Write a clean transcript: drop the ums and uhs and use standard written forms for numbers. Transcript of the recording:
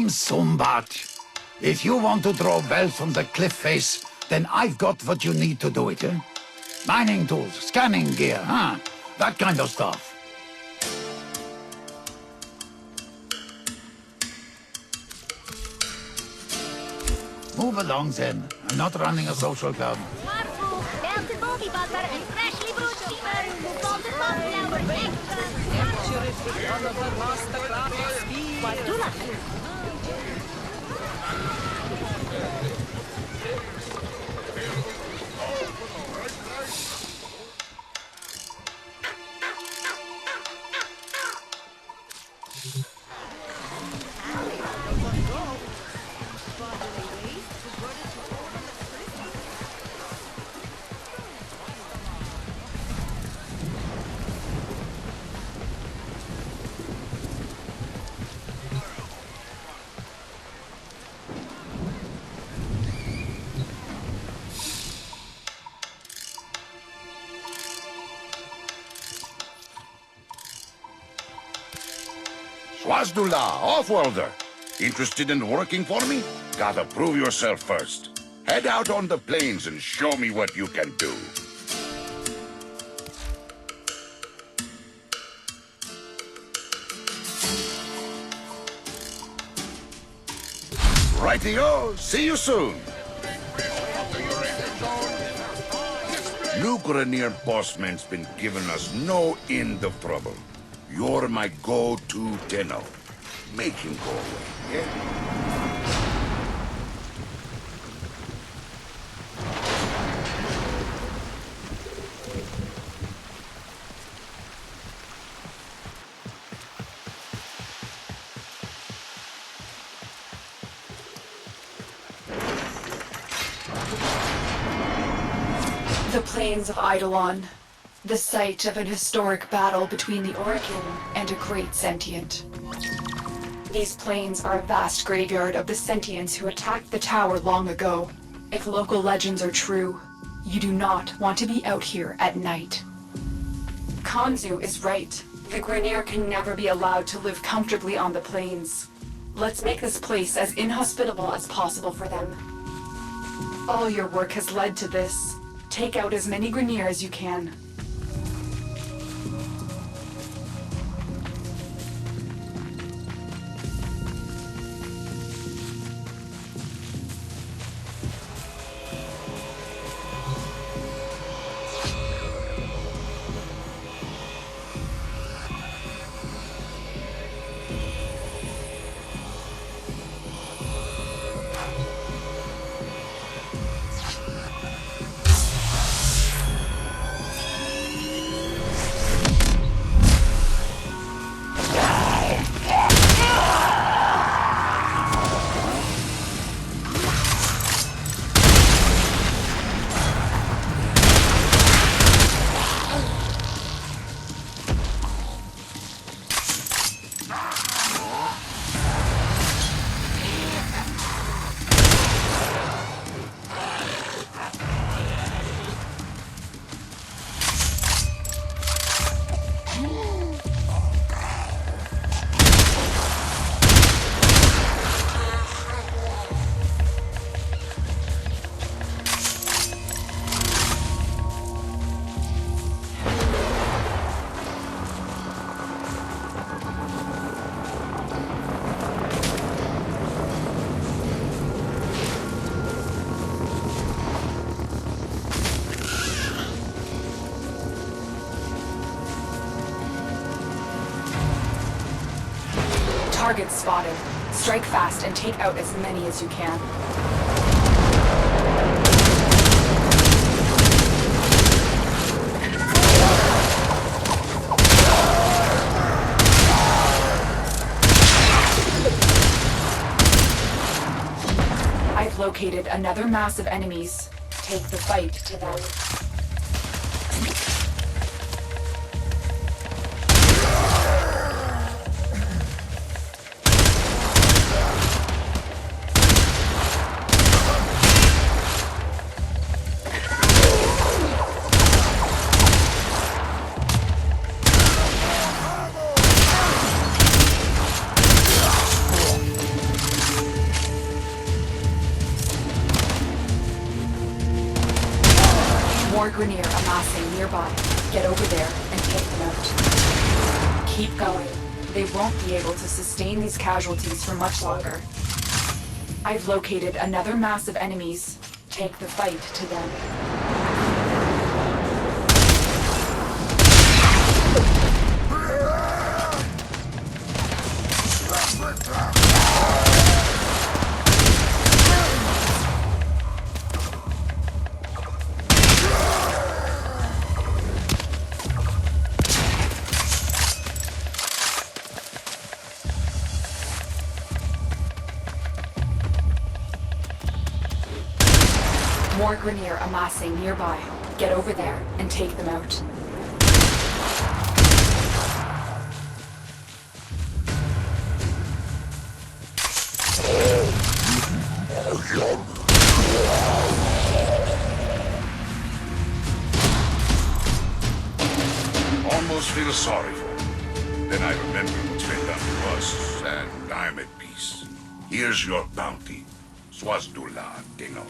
name's Sumbat. If you want to draw well from the cliff face, then I've got what you need to do it, eh? Mining tools, scanning gear, huh? That kind of stuff. Move along then. I'm not running a social club. Smartphone, melted bogey butter, and freshly brewed steamer. Salted sunflower, extra. Vadula. Swazdula, off-worlder. Interested in working for me? Gotta prove yourself first. Head out on the plains and show me what you can do. Rightio, see you soon. New Grenier bossman's been giving us no end of trouble. You're my go-to tenor. Make him go away, yeah? The plains of Eidolon, the site of an historic battle between the Orichin and a great sentient. These plains are a vast graveyard of the sentients who attacked the tower long ago. If local legends are true, you do not want to be out here at night. Kanzu is right. The Grenier can never be allowed to live comfortably on the plains. Let's make this place as inhospitable as possible for them. All your work has led to this. Take out as many Grenier as you can. Target spotted. Strike fast and take out as many as you can. I've located another mass of enemies. Take the fight to them. More Grenier amassing nearby. Get over there and take them out. Keep going. They won't be able to sustain these casualties for much longer. I've located another mass of enemies. Take the fight to them. More Grenier amassing nearby. Get over there and take them out. Almost feel sorry for him. Then I remember what's been done to us, and I'm at peace. Here's your bounty. Swazdula, Dino.